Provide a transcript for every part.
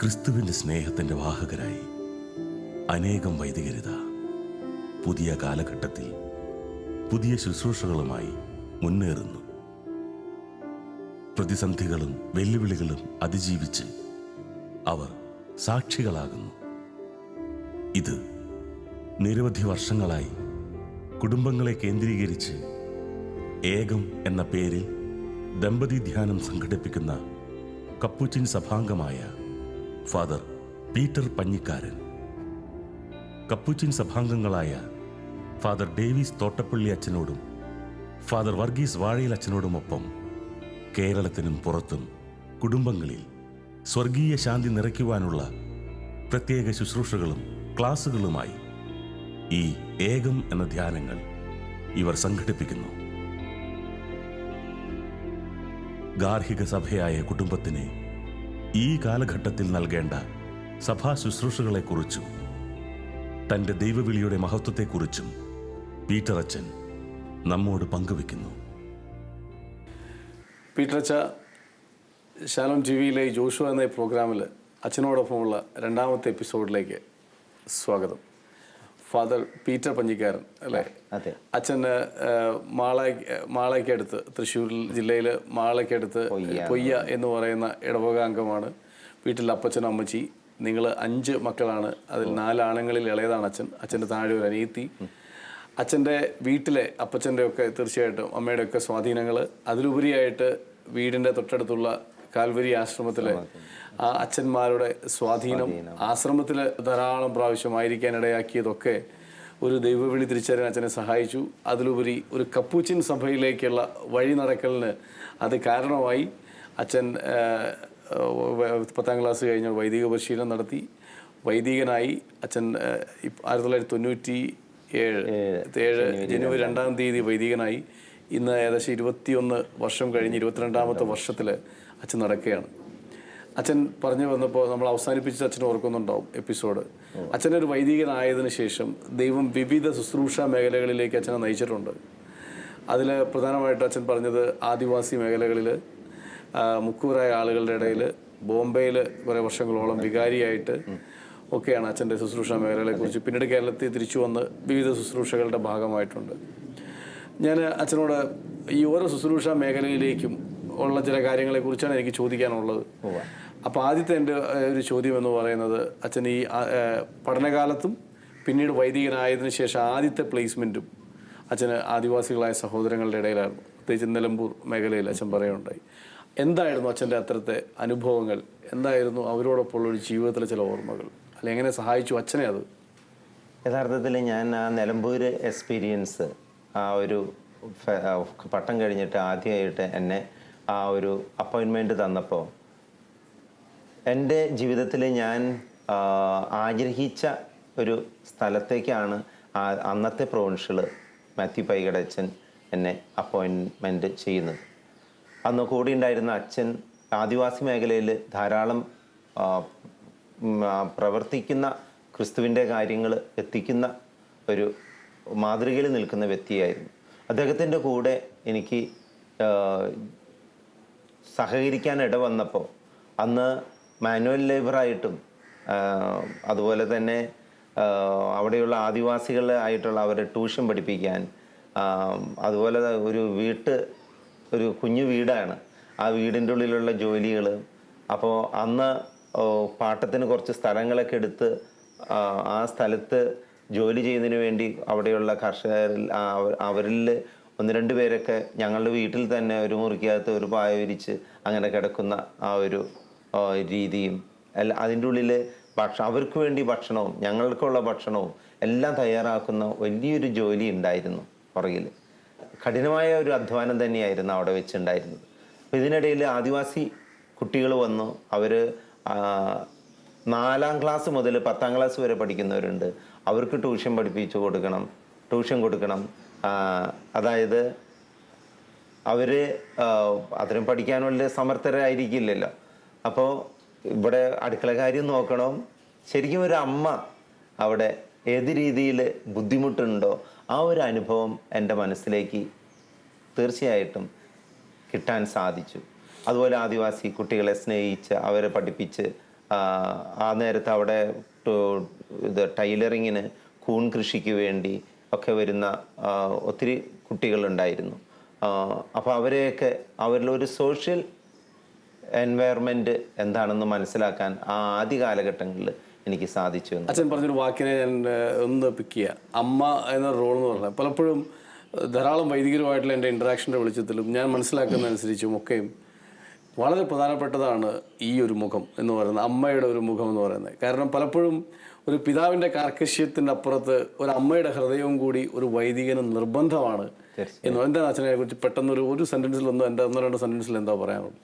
ക്രിസ്തുവിൻ്റെ സ്നേഹത്തിൻ്റെ വാഹകരായി അനേകം വൈദികരിത പുതിയ കാലഘട്ടത്തിൽ പുതിയ ശുശ്രൂഷകളുമായി മുന്നേറുന്നു. പ്രതിസന്ധികളും വെല്ലുവിളികളും അതിജീവിച്ച് അവർ സാക്ഷികളാകുന്നു. ഇത് നിരവധി വർഷങ്ങളായി കുടുംബങ്ങളെ കേന്ദ്രീകരിച്ച് ഏകം എന്ന പേരിൽ ദമ്പതി ധ്യാനം സംഘടിപ്പിക്കുന്ന കപ്പുച്ചിൻ സഭാംഗമായ ഫാദർ പീറ്റർ പഞ്ഞിക്കാരൻ, കപ്പുച്ചിൻ സഭാംഗങ്ങളായ ഫാദർ ഡേവിസ് തോട്ടപ്പള്ളി അച്ഛനോടും ഫാദർ വർഗീസ് വാഴയിൽ അച്ഛനോടുമൊപ്പം കേരളത്തിനും പുറത്തും കുടുംബങ്ങളിൽ സ്വർഗീയ ശാന്തി നിറയ്ക്കുവാനുള്ള പ്രത്യേക ശുശ്രൂഷകളും ക്ലാസുകളുമായി ഈ ഏകം എന്ന ധ്യാനങ്ങൾ ഇവർ സംഘടിപ്പിക്കുന്നു. ഗാർഹിക സഭയായ കുടുംബത്തിന് ഈ കാലഘട്ടത്തിൽ നൽകേണ്ട സഭാ ശുശ്രൂഷകളെക്കുറിച്ചും തൻ്റെ ദൈവവിളിയുടെ മഹത്വത്തെക്കുറിച്ചും പീറ്റർ അച്ഛൻ നമ്മോട് പങ്കുവെക്കുന്നു. പീറ്റർ അച്ഛ, ശാലോം ടി വിയിലെ ജോഷുവ എന്ന പ്രോഗ്രാമിൽ അച്ഛനോടൊപ്പമുള്ള രണ്ടാമത്തെ എപ്പിസോഡിലേക്ക് സ്വാഗതം. ഫാദർ പീറ്റർ പഞ്ഞിക്കാരൻ അല്ലേ? അതെ. അച്ഛന് മാളയ്ക്കടുത്ത്, തൃശ്ശൂർ ജില്ലയിൽ മാളയ്ക്കടുത്ത് പൊയ്യ എന്ന് പറയുന്ന ഇടവക അംഗമാണ്. വീട്ടിൽ അപ്പച്ചനും അമ്മച്ചി, നിങ്ങൾ 5 മക്കളാണ്. അതിൽ 4 ആണുങ്ങളിൽ ഇളയതാണ് അച്ഛൻ. അച്ഛൻ്റെ താഴെ ഒരു അനിയത്തി. അച്ഛൻ്റെ വീട്ടിലെ അപ്പച്ചൻ്റെ ഒക്കെ തീർച്ചയായിട്ടും അമ്മയുടെ ഒക്കെ സ്വാധീനങ്ങൾ, അതിലുപരിയായിട്ട് വീടിൻ്റെ തൊട്ടടുത്തുള്ള കാൽവരി ആശ്രമത്തിലെ ആ അച്ഛന്മാരുടെ സ്വാധീനം, ആശ്രമത്തിൽ ധാരാളം പ്രാവശ്യമായിരിക്കാൻ ഇടയാക്കിയതൊക്കെ ഒരു ദൈവവിളി തിരിച്ചറിയാൻ അച്ഛനെ സഹായിച്ചു. അതിലുപരി ഒരു കപ്പുച്ചിൻ സഭയിലേക്കുള്ള വഴി നടക്കലിന് അത് കാരണമായി. അച്ഛൻ 10ാം ക്ലാസ് കഴിഞ്ഞ വൈദിക പരിശീലനം നടത്തി, വൈദികനായി. അച്ഛൻ 1997 ജനുവരി 2-ാം തീയതി വൈദികനായി. ഇന്ന് ഏകദേശം 21 വർഷം കഴിഞ്ഞ് 22ാമത്തെ വർഷത്തിൽ അച്ഛൻ നടക്കുകയാണ്. അച്ഛൻ പറഞ്ഞു വന്നപ്പോൾ നമ്മൾ അവസാനിപ്പിച്ച അച്ഛൻ ഓർക്കുന്നുണ്ടാവും എപ്പിസോഡ്. അച്ഛനൊരു വൈദികനായതിനു ശേഷം ദൈവം വിവിധ ശുശ്രൂഷ മേഖലകളിലേക്ക് അച്ഛനെ നയിച്ചിട്ടുണ്ട്. അതിൽ പ്രധാനമായിട്ട് അച്ഛൻ പറഞ്ഞത് ആദിവാസി മേഖലകളിൽ, മുക്കൂറായ ആളുകളുടെ ഇടയിൽ, ബോംബെയിൽ കുറേ വർഷങ്ങളോളം വികാരിയായിട്ട് ഒക്കെയാണ് അച്ഛൻ്റെ ശുശ്രൂഷ മേഖലകളെക്കുറിച്ച്. പിന്നീട് കേരളത്തിൽ തിരിച്ചു വന്ന് വിവിധ ശുശ്രൂഷകളുടെ ഭാഗമായിട്ടുണ്ട്. ഞാൻ അച്ഛനോട് ഈ ഓരോ ശുശ്രൂഷ മേഖലയിലേക്കും ഉള്ള ചില കാര്യങ്ങളെക്കുറിച്ചാണ് എനിക്ക് ചോദിക്കാനുള്ളത്. അപ്പോൾ ആദ്യത്തെ എൻ്റെ ഒരു ചോദ്യം എന്ന് പറയുന്നത്, അച്ഛൻ ഈ പഠനകാലത്തും പിന്നീട് വൈദികനായതിനു ശേഷം ആദ്യത്തെ പ്ലേസ്മെൻറ്റും അച്ഛന് ആദിവാസികളായ സഹോദരങ്ങളുടെ ഇടയിലായിരുന്നു. പ്രത്യേകിച്ച് നിലമ്പൂർ മേഖലയിൽ അച്ഛൻ പറയുകയുണ്ടായി. എന്തായിരുന്നു അച്ഛൻ്റെ അത്തരത്തെ അനുഭവങ്ങൾ? എന്തായിരുന്നു അവരോടൊപ്പമുള്ളൊരു ജീവിതത്തിലെ ചില ഓർമ്മകൾ? അല്ലെങ്കിൽ എങ്ങനെ സഹായിച്ചു അച്ഛനെ അത്? യഥാർത്ഥത്തിൽ ഞാൻ ആ നിലമ്പൂർ എക്സ്പീരിയൻസ്, ആ ഒരു പട്ടം കഴിഞ്ഞിട്ട് ആദ്യമായിട്ട് എന്നെ ആ ഒരു അപ്പോയിൻമെൻറ്റ് തന്നപ്പോൾ എൻ്റെ ജീവിതത്തിൽ ഞാൻ ആഗ്രഹിച്ച ഒരു സ്ഥലത്തേക്കാണ് അന്നത്തെ പ്രൊവിൻഷ്യൽ മാത്യു പൈകടച്ചൻ എന്നെ അപ്പോയിൻമെൻറ്റ് ചെയ്യുന്നത്. അന്ന് കൂടി ഉണ്ടായിരുന്ന അച്ഛൻ ആദിവാസി മേഖലയിൽ ധാരാളം പ്രവർത്തിക്കുന്ന, ക്രിസ്തുവിൻ്റെ കാര്യങ്ങൾ എത്തിക്കുന്ന ഒരു മാതൃകയിൽ നിൽക്കുന്ന വ്യക്തിയായിരുന്നു. അദ്ദേഹത്തിൻ്റെ കൂടെ എനിക്ക് സഹകരിക്കാൻ ഇടവന്നപ്പോൾ അന്ന് മാനുവൽ ലേബറായിട്ടും അതുപോലെ തന്നെ അവിടെയുള്ള ആദിവാസികളായിട്ടുള്ള അവരെ ട്യൂഷൻ പഠിപ്പിക്കാൻ, അതുപോലെ ഒരു കുഞ്ഞു വീടാണ്, ആ വീടിൻ്റെ ഉള്ളിലുള്ള ജോലികൾ. അപ്പോൾ അന്ന് പാട്ടത്തിന് കുറച്ച് സ്ഥലങ്ങളൊക്കെ എടുത്ത് ആ സ്ഥലത്ത് ജോലി ചെയ്യുന്നതിന് വേണ്ടി അവിടെയുള്ള കർഷകരിൽ അവരിൽ 1-2 പേരൊക്കെ ഞങ്ങളുടെ വീട്ടിൽ തന്നെ ഒരു മുറിക്കകത്ത് ഒരു പായ വിരിച്ച് അങ്ങനെ കിടക്കുന്ന ആ ഒരു രീതിയും, അതിൻ്റെ ഉള്ളിൽ അവർക്ക് വേണ്ടി ഭക്ഷണവും ഞങ്ങൾക്കുള്ള ഭക്ഷണവും എല്ലാം തയ്യാറാക്കുന്ന വലിയൊരു ജോലി ഉണ്ടായിരുന്നു പുറകിൽ. കഠിനമായ ഒരു അധ്വാനം തന്നെയായിരുന്നു അവിടെ വെച്ചുണ്ടായിരുന്നത്. അപ്പോൾ ഇതിനിടയിൽ ആദിവാസി കുട്ടികൾ വന്നു. അവർ 4ാം ക്ലാസ് മുതൽ 10ാം ക്ലാസ് വരെ പഠിക്കുന്നവരുണ്ട്. അവർക്ക് ട്യൂഷൻ കൊടുക്കണം. അതായത് അവർ അത്രയും പഠിക്കാൻ വലിയ സമർത്ഥരായിരിക്കില്ലല്ലോ. അപ്പോൾ ഇവിടെ അടുക്കള കാര്യം നോക്കണം. ശരിക്കും ഒരു അമ്മ അവിടെ ഏത് രീതിയിൽ ബുദ്ധിമുട്ടുണ്ടോ ആ ഒരു അനുഭവം എൻ്റെ മനസ്സിലേക്ക് തീർച്ചയായിട്ടും കിട്ടാൻ സാധിച്ചു. അതുപോലെ ആദിവാസി കുട്ടികളെ സ്നേഹിച്ച് അവരെ പഠിപ്പിച്ച് ആ നേരത്ത് അവിടെ ഇത് ടൈലറിങ്ങിന് കൂൺ കൃഷിക്ക് വേണ്ടി ഒക്കെ വരുന്ന ഒത്തിരി കുട്ടികളുണ്ടായിരുന്നു. അപ്പോൾ അവരെയൊക്കെ അവരിലൊരു സോഷ്യൽ എൻവയറമെൻറ്റ് എന്താണെന്ന് മനസ്സിലാക്കാൻ ആ ആദ്യ കാലഘട്ടങ്ങളിൽ എനിക്ക് സാധിച്ചു. അച്ഛൻ പറഞ്ഞൊരു വാക്കിനെ ഞാൻ ഒന്ന് പിക്ക് ചെയ്യുക. അമ്മ എന്ന റോൾ എന്ന് പറഞ്ഞാൽ പലപ്പോഴും ധാരാളം വൈദികരുമായിട്ടുള്ള എൻ്റെ ഇൻട്രാക്ഷൻ്റെ വെളിച്ചത്തിലും ഞാൻ മനസ്സിലാക്കുന്നതനുസരിച്ചും ഒക്കെയും വളരെ പ്രധാനപ്പെട്ടതാണ് ഈ ഒരു മുഖം എന്ന് പറയുന്നത്, അമ്മയുടെ ഒരു മുഖം എന്ന് പറയുന്നത്. കാരണം പലപ്പോഴും ഒരു പിതാവിൻ്റെ കാർക്കശ്യത്തിൻ്റെ അപ്പുറത്ത് ഒരു അമ്മയുടെ ഹൃദയവും കൂടി ഒരു വൈദികന് നിർബന്ധമാണ് എന്ന്. എന്താണ് അച്ഛനെ കുറിച്ച് പെട്ടെന്നൊരു സെൻറ്റൻസിൽ എൻ്റെ 1-2 സെൻറ്റൻസിൽ എന്താ പറയാനുള്ളത്?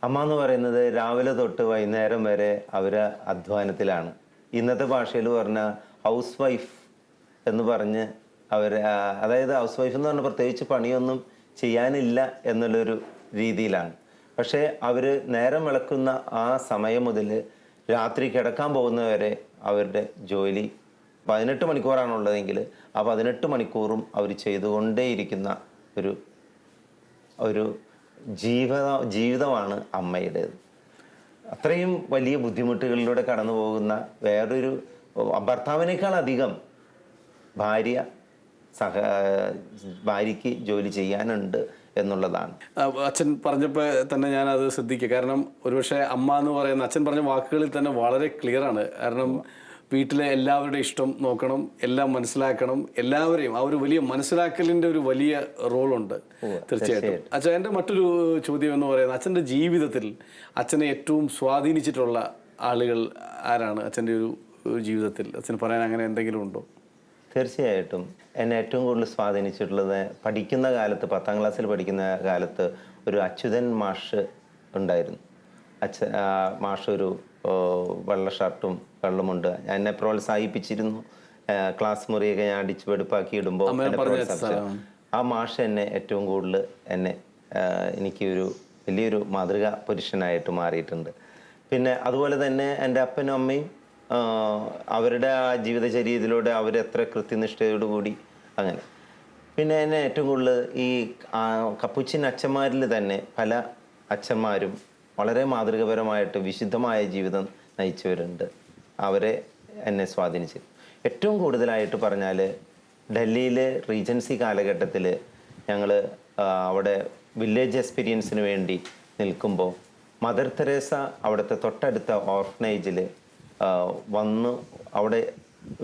അമ്മ എന്ന് പറയുന്നത് രാവിലെ തൊട്ട് വൈകുന്നേരം വരെ അവർ അധ്വാനത്തിലാണ്. ഇന്നത്തെ ഭാഷയിൽ പറഞ്ഞാൽ ഹൗസ് വൈഫ് എന്ന് പറഞ്ഞ് അവർ, അതായത് ഹൗസ് വൈഫ് എന്ന് പറഞ്ഞാൽ പ്രത്യേകിച്ച് പണിയൊന്നും ചെയ്യാനില്ല എന്നുള്ളൊരു രീതിയിലാണ്. പക്ഷേ അവർ നേരം വിളക്കുന്ന ആ സമയം മുതൽ രാത്രി കിടക്കാൻ പോകുന്നവരെ അവരുടെ ജോലി 18 മണിക്കൂറാണുള്ളതെങ്കിൽ ആ 18 മണിക്കൂറും അവർ ചെയ്തുകൊണ്ടേയിരിക്കുന്ന ഒരു ജീവിതമാണ് അമ്മയുടേത്. അത്രയും വലിയ ബുദ്ധിമുട്ടുകളിലൂടെ കടന്നു പോകുന്ന വേറൊരു ഭർത്താവിനേക്കാൾ അധികം ഭാര്യയ്ക്ക് ജോലി ചെയ്യാനുണ്ട് എന്നുള്ളതാണ്. അച്ഛൻ പറഞ്ഞപ്പോൾ തന്നെ ഞാനത് ശ്രദ്ധിക്കുക. കാരണം ഒരുപക്ഷെ അമ്മ എന്ന് പറയുന്ന അച്ഛൻ പറഞ്ഞ വാക്കുകളിൽ തന്നെ വളരെ ക്ലിയറാണ്. കാരണം വീട്ടിലെ എല്ലാവരുടെ ഇഷ്ടം നോക്കണം, എല്ലാം മനസ്സിലാക്കണം, എല്ലാവരെയും ആ ഒരു വലിയ മനസ്സിലാക്കലിൻ്റെ ഒരു വലിയ റോളുണ്ട് തീർച്ചയായിട്ടും. അച്ഛൻ എൻ്റെ മറ്റൊരു ചോദ്യം എന്ന് പറയുന്നത്, അച്ഛൻ്റെ ജീവിതത്തിൽ അച്ഛനെ ഏറ്റവും സ്വാധീനിച്ചിട്ടുള്ള ആളുകൾ ആരാണ്? അച്ഛൻ്റെ ഒരു ജീവിതത്തിൽ അച്ഛന് പറയാൻ അങ്ങനെ എന്തെങ്കിലും ഉണ്ടോ? തീർച്ചയായിട്ടും എന്നെ ഏറ്റവും കൂടുതൽ സ്വാധീനിച്ചിട്ടുള്ളത് പഠിക്കുന്ന കാലത്ത്, 10ാം ക്ലാസ്സിൽ പഠിക്കുന്ന കാലത്ത് ഒരു അച്യുതൻ മാഷ് ഉണ്ടായിരുന്നു. മാഷ് ഒരു വെള്ള ഷർട്ടും വെള്ളമുണ്ട്. എന്നെ പ്രോത്സാഹിപ്പിച്ചിരുന്നു. ക്ലാസ് മുറിയൊക്കെ ഞാൻ അടിച്ചു വെടുപ്പാക്കി ഇടുമ്പോൾ ആ മാഷ് എന്നെ ഏറ്റവും കൂടുതൽ എനിക്കൊരു വലിയൊരു മാതൃകാ പുരുഷനായിട്ട് മാറിയിട്ടുണ്ട്. പിന്നെ അതുപോലെ തന്നെ എൻ്റെ അപ്പനും അമ്മയും അവരുടെ ആ ജീവിതചര്യയിലൂടെ അവരെത്ര കൃത്യനിഷ്ഠയോടുകൂടി അങ്ങനെ. പിന്നെ എന്നെ ഏറ്റവും കൂടുതൽ ഈ കപ്പുച്ചിൻ അച്ഛന്മാരിൽ തന്നെ പല അച്ഛന്മാരും വളരെ മാതൃകപരമായിട്ട് വിശുദ്ധമായ ജീവിതം നയിച്ചവരുണ്ട്. അവരെ എന്നെ സ്വാധീനിച്ചു. ഏറ്റവും കൂടുതലായിട്ട് പറഞ്ഞാൽ ഡൽഹിയിലെ റീജൻസി കാലഘട്ടത്തിൽ ഞങ്ങൾ അവിടെ വില്ലേജ് എക്സ്പീരിയൻസിന് വേണ്ടി നിൽക്കുമ്പോൾ മദർ തെരേസ അവിടുത്തെ തൊട്ടടുത്ത ഓർഫനേജിൽ വന്ന് അവിടെ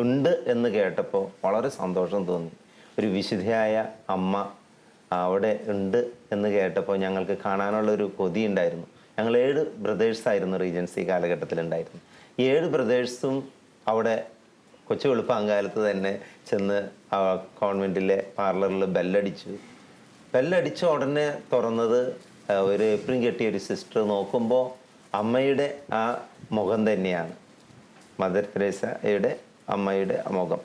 ഉണ്ട് എന്ന് കേട്ടപ്പോൾ വളരെ സന്തോഷം തോന്നി. ഒരു വിശുദ്ധയായ അമ്മ അവിടെ ഉണ്ട് എന്ന് കേട്ടപ്പോൾ ഞങ്ങൾക്ക് കാണാനുള്ളൊരു കൊതി ഉണ്ടായിരുന്നു. ഞങ്ങൾ 7 ബ്രദേഴ്സായിരുന്നു റീജൻസി കാലഘട്ടത്തിലുണ്ടായിരുന്നു. ഈ 7 ബ്രദേഴ്സും അവിടെ കൊച്ചു വെളുപ്പാങ്കാലത്ത് തന്നെ ചെന്ന് കോൺവെൻറ്റിലെ പാർലറിൽ ബെല്ലടിച്ച ഉടനെ തുറന്നത് ഒരു ഏപ്രിൽ കെട്ടിയ ഒരു സിസ്റ്റർ. നോക്കുമ്പോൾ അമ്മയുടെ ആ മുഖം തന്നെയാണ്, മദർ തെരേസയുടെ അമ്മയുടെ മുഖം.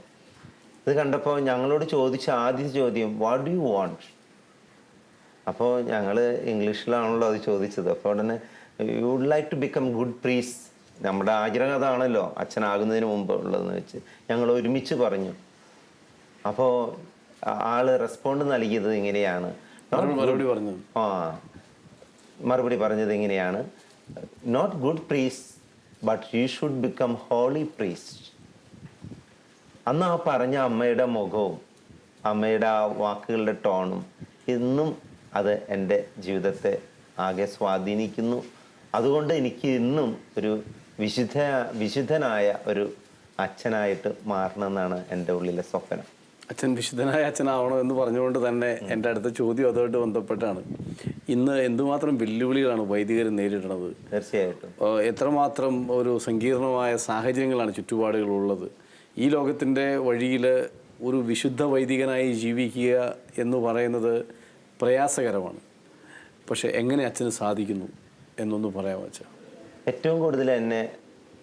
ഇത് കണ്ടപ്പോൾ ഞങ്ങളോട് ചോദിച്ച ആദ്യത്തെ ചോദ്യം, വാട്ട് ഡു യു വാണ്ട്? അപ്പോൾ ഞങ്ങൾ ഇംഗ്ലീഷിലാണല്ലോ അത് ചോദിച്ചത്. അപ്പോൾ ഉടനെ you would like to become good priest. നമ്മുടെ ആഗ്രഹം അതാണല്ലോ അച്ഛനാകുന്നതിന് മുമ്പ് ഉള്ളതെന്ന് വെച്ച് ഞങ്ങൾ ഒരുമിച്ച് പറഞ്ഞു. അപ്പോൾ ആള് റെസ്പോണ്ട് നൽകിയത് ഇങ്ങനെയാണ്, മറുപടി പറഞ്ഞത് ഇങ്ങനെയാണ്, not good priest but you should become holy priest. അന്ന് ആ പറഞ്ഞ അമ്മയുടെ മുഖവും അമ്മയുടെ ആ വാക്കുകളുടെ ടോണും ഇന്നും അത് എൻ്റെ ജീവിതത്തെ ആകെ സ്വാധീനിക്കുന്നു. അതുകൊണ്ട് എനിക്ക് ഇന്നും ഒരു വിശുദ്ധനായ ഒരു അച്ഛനായിട്ട് മാറണമെന്നാണ് എൻ്റെ ഉള്ളിലെ സ്വപ്നം. അച്ഛൻ വിശുദ്ധനായ അച്ഛനാവണം എന്ന് പറഞ്ഞുകൊണ്ട് തന്നെ എൻ്റെ അടുത്ത ചോദ്യം അതുമായിട്ട് ബന്ധപ്പെട്ടാണ്. ഇന്ന് എന്തുമാത്രം വെല്ലുവിളികളാണ് വൈദികർ നേരിടുന്നത്? തീർച്ചയായിട്ടും എത്രമാത്രം ഒരു സങ്കീർണമായ സാഹചര്യങ്ങളാണ് ചുറ്റുപാടുകളുള്ളത്. ഈ ലോകത്തിൻ്റെ വഴിയിൽ ഒരു വിശുദ്ധ വൈദികനായി ജീവിക്കുക എന്ന് പറയുന്നത് പ്രയാസകരമാണ്. പക്ഷെ എങ്ങനെ അച്ഛന് സാധിക്കുന്നു എന്നൊന്ന് പറയാമോ അച്ഛാ? ഏറ്റവും കൂടുതൽ എന്നെ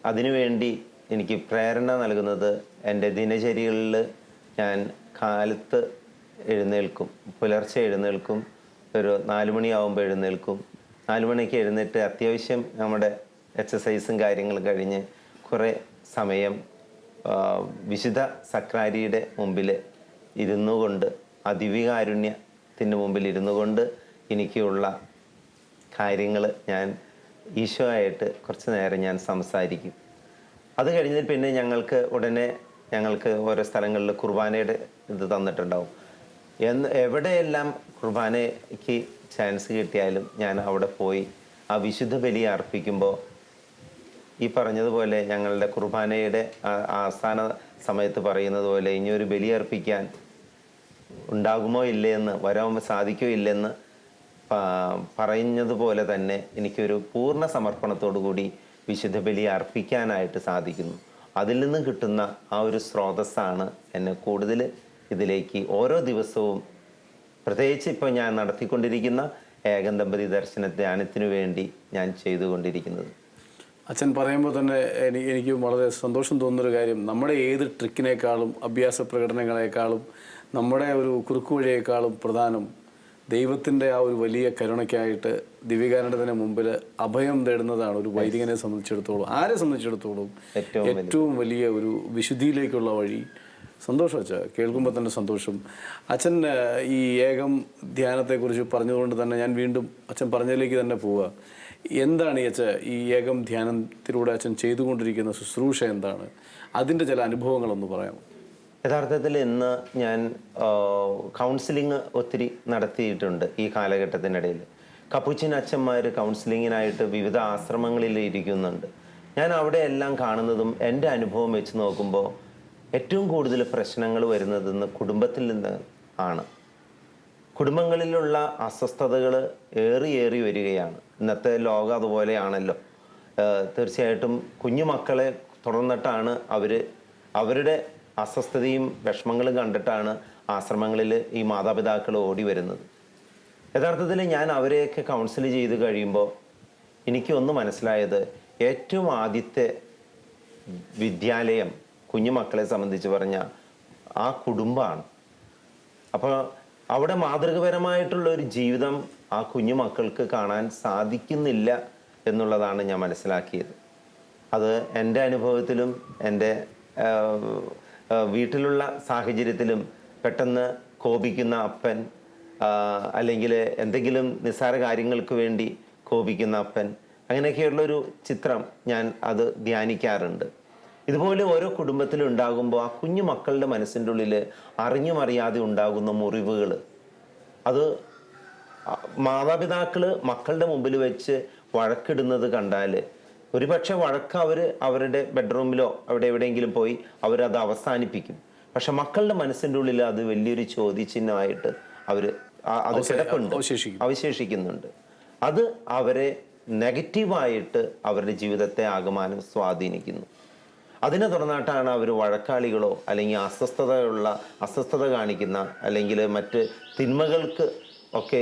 അതിനുവേണ്ടി എനിക്ക് പ്രേരണ നൽകുന്നത് എൻ്റെ ദിനചര്യകളിൽ ഞാൻ കാലത്ത് എഴുന്നേൽക്കും, പുലർച്ചെ എഴുന്നേൽക്കും, ഒരു 4 മണിയാവുമ്പോൾ എഴുന്നേൽക്കും. 4 മണിക്ക് എഴുന്നേറ്റ് അത്യാവശ്യം നമ്മുടെ എക്സസൈസും കാര്യങ്ങളും കഴിഞ്ഞ് കുറേ സമയം വിശുദ്ധ സക്രാരിയുടെ മുമ്പിൽ ഇരുന്നു കൊണ്ട്, അതിവികാരുണ്യത്തിൻ്റെ മുമ്പിൽ ഇരുന്നു കൊണ്ട് എനിക്കുള്ള കാര്യങ്ങൾ ഞാൻ ഈശോ ആയിട്ട് കുറച്ച് നേരം ഞാൻ സംസാരിക്കും. അത് കഴിഞ്ഞ് പിന്നെ ഞങ്ങൾക്ക് ഓരോ സ്ഥലങ്ങളിൽ കുർബാനയുടെ ഇത് തന്നിട്ടുണ്ടാവും. എവിടെയെല്ലാം കുർബാനയ്ക്ക് ചാൻസ് കിട്ടിയാലും ഞാൻ അവിടെ പോയി ആ വിശുദ്ധ ബലി അർപ്പിക്കുമ്പോൾ ഈ പറഞ്ഞതുപോലെ ഞങ്ങളുടെ കുർബാനയുടെ അവസാന സമയത്ത് പറയുന്നത് പോലെ ഇനിയൊരു ബലി അർപ്പിക്കാൻ ഉണ്ടാകുമോ ഇല്ലയെന്ന്, വരാൻ സാധിക്കോ ഇല്ലെന്ന് പറയുന്നതുപോലെ തന്നെ എനിക്കൊരു പൂർണ്ണ സമർപ്പണത്തോടു കൂടി വിശുദ്ധ ബലി അർപ്പിക്കാനായിട്ട് സാധിക്കുന്നു. അതിൽ നിന്ന് കിട്ടുന്ന ആ ഒരു സ്രോതസ്സാണ് എന്നെ കൂടുതൽ ഇതിലേക്ക് ഓരോ ദിവസവും, പ്രത്യേകിച്ച് ഇപ്പോൾ ഞാൻ നടത്തിക്കൊണ്ടിരിക്കുന്ന ഏകൻ ദമ്പതി ദർശന ധ്യാനത്തിനു വേണ്ടി ഞാൻ ചെയ്തുകൊണ്ടിരിക്കുന്നത്. അച്ഛൻ പറയുമ്പോൾ തന്നെ എനിക്ക് വളരെ സന്തോഷം തോന്നുന്നൊരു കാര്യം, നമ്മുടെ ഏത് ട്രിക്കിനേക്കാളും അഭ്യാസ പ്രകടനങ്ങളെക്കാളും നമ്മുടെ ഒരു കുറുക്കുവഴിയേക്കാളും പ്രധാനം ദൈവത്തിൻ്റെ ആ ഒരു വലിയ കരുണയ്ക്കായിട്ട് ദിവ്യകാരുണ്യത്തിന് മുമ്പിൽ അഭയം തേടുന്നതാണ് ഒരു വൈദികനെ സംബന്ധിച്ചിടത്തോളം, ആരെ സംബന്ധിച്ചിടത്തോളം ഏറ്റവും വലിയ ഒരു വിശുദ്ധിയിലേക്കുള്ള വഴി. സന്തോഷം അച്ഛ, കേൾക്കുമ്പോൾ തന്നെ സന്തോഷം. അച്ഛൻ ഈ ഏകം ധ്യാനത്തെക്കുറിച്ച് പറഞ്ഞതുകൊണ്ട് തന്നെ ഞാൻ വീണ്ടും അച്ഛൻ പറഞ്ഞതിലേക്ക് തന്നെ പോവുക. എന്താണ് ഈ ഈ ഏകം ധ്യാനത്തിലൂടെ അച്ഛൻ ചെയ്തുകൊണ്ടിരിക്കുന്ന ശുശ്രൂഷ എന്താണ്? അതിൻ്റെ ചില അനുഭവങ്ങളൊന്ന് പറയാമോ? യഥാർത്ഥത്തിൽ ഇന്ന് ഞാൻ കൗൺസിലിംഗ് ഒത്തിരി നടത്തിയിട്ടുണ്ട്. ഈ കാലഘട്ടത്തിനിടയിൽ കപ്പുച്ചിൻ അച്ഛന്മാർ കൗൺസിലിങ്ങിനായിട്ട് വിവിധ ആശ്രമങ്ങളിൽ ഇരിക്കുന്നുണ്ട്. ഞാൻ അവിടെ എല്ലാം കാണുന്നതും എൻ്റെ അനുഭവം വെച്ച് നോക്കുമ്പോൾ ഏറ്റവും കൂടുതൽ പ്രശ്നങ്ങൾ വരുന്നതെന്ന് കുടുംബത്തിൽ നിന്ന് ആണ്. കുടുംബങ്ങളിലുള്ള അസ്വസ്ഥതകൾ ഏറി വരികയാണ്. ഇന്നത്തെ ലോകം അതുപോലെയാണല്ലോ. തീർച്ചയായിട്ടും കുഞ്ഞു മക്കളെ തുടർന്നിട്ടാണ് അവരുടെ അസ്വസ്ഥതയും വിഷമങ്ങളും കണ്ടിട്ടാണ് ആശ്രമങ്ങളിൽ ഈ മാതാപിതാക്കൾ ഓടി വരുന്നത്. യഥാർത്ഥത്തിൽ ഞാൻ അവരെയൊക്കെ കൗൺസിൽ ചെയ്ത് കഴിയുമ്പോൾ എനിക്കൊന്ന് മനസ്സിലായത്, ഏറ്റവും ആദ്യത്തെ വിദ്യാലയം കുഞ്ഞുമക്കളെ സംബന്ധിച്ച് പറഞ്ഞാൽ ആ കുടുംബമാണ്. അപ്പോൾ അവിടെ മാതൃകപരമായിട്ടുള്ള ഒരു ജീവിതം ആ കുഞ്ഞുമക്കൾക്ക് കാണാൻ സാധിക്കുന്നില്ല എന്നുള്ളതാണ് ഞാൻ മനസ്സിലാക്കിയത്. അത് എൻ്റെ അനുഭവത്തിലും എൻ്റെ വീട്ടിലുള്ള സാഹചര്യത്തിലും പെട്ടെന്ന് കോപിക്കുന്ന അപ്പൻ, അല്ലെങ്കിൽ എന്തെങ്കിലും നിസ്സാര കാര്യങ്ങൾക്ക് വേണ്ടി കോപിക്കുന്ന അപ്പൻ, അങ്ങനെയൊക്കെയുള്ളൊരു ചിത്രം ഞാൻ അത് ധ്യാനിക്കാറുണ്ട്. ഇതുപോലെ ഓരോ കുടുംബത്തിലും ഉണ്ടാകുമ്പോൾ ആ കുഞ്ഞു മക്കളുടെ മനസ്സിൻ്റെ ഉള്ളിൽ അറിഞ്ഞുമറിയാതെ ഉണ്ടാകുന്ന മുറിവുകൾ, അത് മാതാപിതാക്കൾ മക്കളുടെ മുമ്പിൽ വെച്ച് വഴക്കിടുന്നത് കണ്ടാൽ ഒരുപക്ഷെ വഴക്ക് അവരുടെ ബെഡ്റൂമിലോ അവിടെ എവിടെയെങ്കിലും പോയി അവരത് അവസാനിപ്പിക്കും. പക്ഷെ മക്കളുടെ മനസ്സിൻ്റെ ഉള്ളിൽ അത് വലിയൊരു ചോദ്യചിഹ്നമായിട്ട് അത് കിടപ്പുണ്ട്, അവശേഷിക്കുന്നുണ്ട്. അത് അവരെ നെഗറ്റീവായിട്ട് അവരുടെ ജീവിതത്തെ ആകമാനം സ്വാധീനിക്കുന്നു. അതിനെ തുടർന്നിട്ടാണ് അവർ വഴക്കാളികളോ അല്ലെങ്കിൽ അസ്വസ്ഥത കാണിക്കുന്ന അല്ലെങ്കിൽ മറ്റ് തിന്മകൾക്ക് ഒക്കെ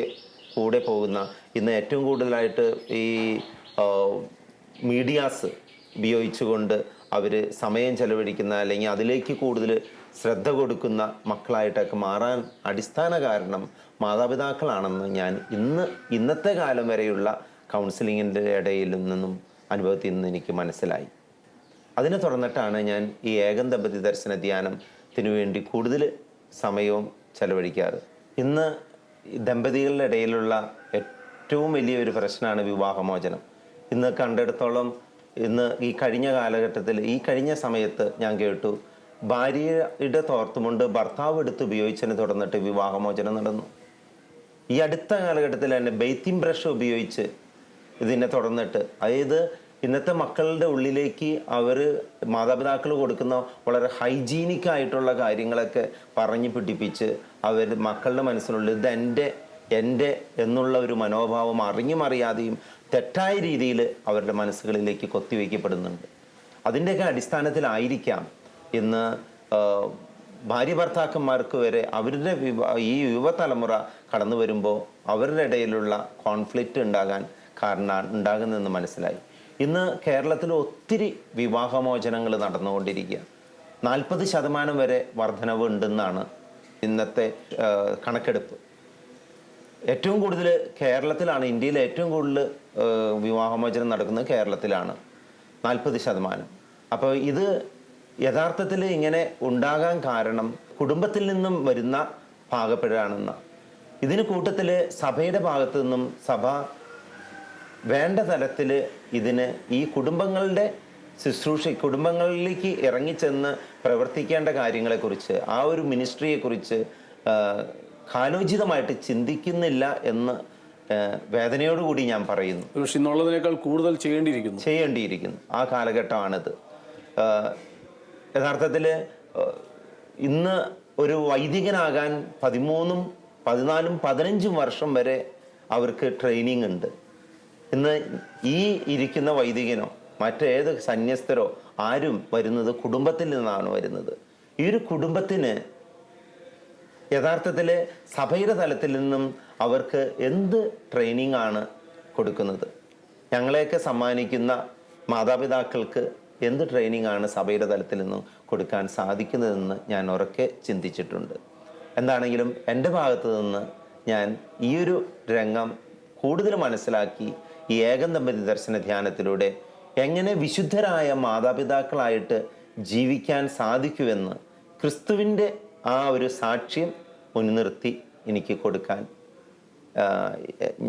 കൂടെ പോകുന്ന, ഇന്ന് ഏറ്റവും കൂടുതലായിട്ട് ഈ മീഡിയാസ് ഉപയോഗിച്ചുകൊണ്ട് അവർ സമയം ചെലവഴിക്കുന്ന അല്ലെങ്കിൽ അതിലേക്ക് കൂടുതൽ ശ്രദ്ധ കൊടുക്കുന്ന മക്കളായിട്ടൊക്കെ മാറാൻ അടിസ്ഥാന കാരണം മാതാപിതാക്കളാണെന്ന് ഞാൻ ഇന്നത്തെ കാലം വരെയുള്ള കൗൺസിലിങ്ങിൻ്റെ ഇടയിൽ നിന്നും അനുഭവത്തിൽ നിന്ന് എനിക്ക് മനസ്സിലായി. അതിനെ തുടർന്നിട്ടാണ് ഞാൻ ഈ ഏകൻ ദമ്പതി ദർശന ധ്യാനത്തിനു വേണ്ടി കൂടുതൽ സമയവും ചെലവഴിക്കാറ്. ഇന്ന് ദമ്പതികളുടെ ഇടയിലുള്ള ഏറ്റവും വലിയൊരു പ്രശ്നമാണ് വിവാഹമോചനം. ഇന്ന് കണ്ടിടത്തോളം ഈ കഴിഞ്ഞ കാലഘട്ടത്തിൽ ഈ കഴിഞ്ഞ സമയത്ത് ഞാൻ കേട്ടു, ഭാര്യയുടെ തോർത്തുമുണ്ട് ഭർത്താവ് എടുത്ത് ഉപയോഗിച്ചതിനെ തുടർന്നിട്ട് വിവാഹമോചനം നടന്നു. ഈ അടുത്ത കാലഘട്ടത്തിൽ തന്നെ ബെയ്ത്തിങ് ബ്രഷ് ഉപയോഗിച്ച് ഇതിനെ തുടർന്നിട്ട്, അതായത് ഇന്നത്തെ മക്കളുടെ ഉള്ളിലേക്ക് മാതാപിതാക്കൾ കൊടുക്കുന്ന വളരെ ഹൈജീനിക് ആയിട്ടുള്ള കാര്യങ്ങളൊക്കെ പറഞ്ഞു പിടിപ്പിച്ച് മക്കളുടെ മനസ്സിനുള്ളിൽ ഇത് എൻ്റെ എന്നുള്ള ഒരു മനോഭാവം അറിഞ്ഞുമറിയാതെയും തെറ്റായ രീതിയിൽ അവരുടെ മനസ്സുകളിലേക്ക് കൊത്തിവയ്ക്കപ്പെടുന്നുണ്ട്. അതിൻ്റെയൊക്കെ അടിസ്ഥാനത്തിലായിരിക്കാം ഇന്ന് ഭാര്യ ഭർത്താക്കന്മാർക്ക് വരെ അവരുടെ ഈ യുവതലമുറ കടന്നു വരുമ്പോൾ അവരുടെ ഇടയിലുള്ള കോൺഫ്ലിക്റ്റ് ഉണ്ടാകുന്നതെന്ന് മനസ്സിലായി. ഇന്ന് കേരളത്തിൽ ഒത്തിരി വിവാഹമോചനങ്ങൾ നടന്നുകൊണ്ടിരിക്കുക. 40% വരെ വർധനവ് ഉണ്ടെന്നാണ് ഇന്നത്തെ കണക്കെടുപ്പ്. ഏറ്റവും കൂടുതൽ കേരളത്തിലാണ്, ഇന്ത്യയിൽ ഏറ്റവും കൂടുതൽ വിവാഹമോചനം നടക്കുന്നത് കേരളത്തിലാണ്, 40%. അപ്പോൾ ഇത് യഥാർത്ഥത്തിൽ ഇങ്ങനെ ഉണ്ടാകാൻ കാരണം കുടുംബത്തിൽ നിന്നും വരുന്ന പാകപ്പിഴയാണെന്ന. ഇതിന് കൂട്ടത്തിൽ സഭയുടെ ഭാഗത്തു നിന്നും സഭ വേണ്ട തരത്തിൽ ഇതിന് ഈ കുടുംബങ്ങളുടെ കുടുംബങ്ങളിലേക്ക് ഇറങ്ങിച്ചെന്ന് പ്രവർത്തിക്കേണ്ട കാര്യങ്ങളെക്കുറിച്ച്, ആ ഒരു മിനിസ്ട്രിയെക്കുറിച്ച് കാലോചിതമായിട്ട് ചിന്തിക്കുന്നില്ല എന്ന് വേദനയോടുകൂടി ഞാൻ പറയുന്നു. പക്ഷെ ഇന്നുള്ളതിനേക്കാൾ കൂടുതൽ ചെയ്യേണ്ടിയിരിക്കുന്നു. ആ കാലഘട്ടമാണിത്. യഥാർത്ഥത്തിൽ ഇന്ന് ഒരു വൈദികനാകാൻ 13, 14, 15 വർഷം വരെ അവർക്ക് ട്രെയിനിങ് ഉണ്ട്. ഇന്ന് ഈ ഇരിക്കുന്ന വൈദികനോ മറ്റേത് സന്യസ്തരോ ആരും വരുന്നത് കുടുംബത്തിൽ നിന്നാണ് വരുന്നത്. ഈ ഒരു കുടുംബത്തിന് യഥാർത്ഥത്തിൽ സഭയുടെ തലത്തിൽ നിന്നും അവർക്ക് എന്ത് ട്രെയിനിങ് ആണ് കൊടുക്കുന്നത്? ഞങ്ങളെയൊക്കെ സമ്മാനിക്കുന്ന മാതാപിതാക്കൾക്ക് എന്ത് ട്രെയിനിങ് ആണ് സഭയുടെ തലത്തിൽ നിന്നും കൊടുക്കാൻ സാധിക്കുന്നതെന്ന് ഞാൻ ഉറക്കെ ചിന്തിച്ചിട്ടുണ്ട്. എന്താണെങ്കിലും എൻ്റെ ഭാഗത്ത് നിന്ന് ഞാൻ ഈ ഒരു രംഗം കൂടുതൽ മനസ്സിലാക്കി ഈ ഏകം ദമ്പതി ദർശന ധ്യാനത്തിലൂടെ എങ്ങനെ വിശുദ്ധരായ മാതാപിതാക്കളായിട്ട് ജീവിക്കാൻ സാധിക്കുമെന്ന് ക്രിസ്തുവിൻ്റെ ആ ഒരു സാക്ഷ്യം മുൻനിർത്തി എനിക്ക് കൊടുക്കാൻ,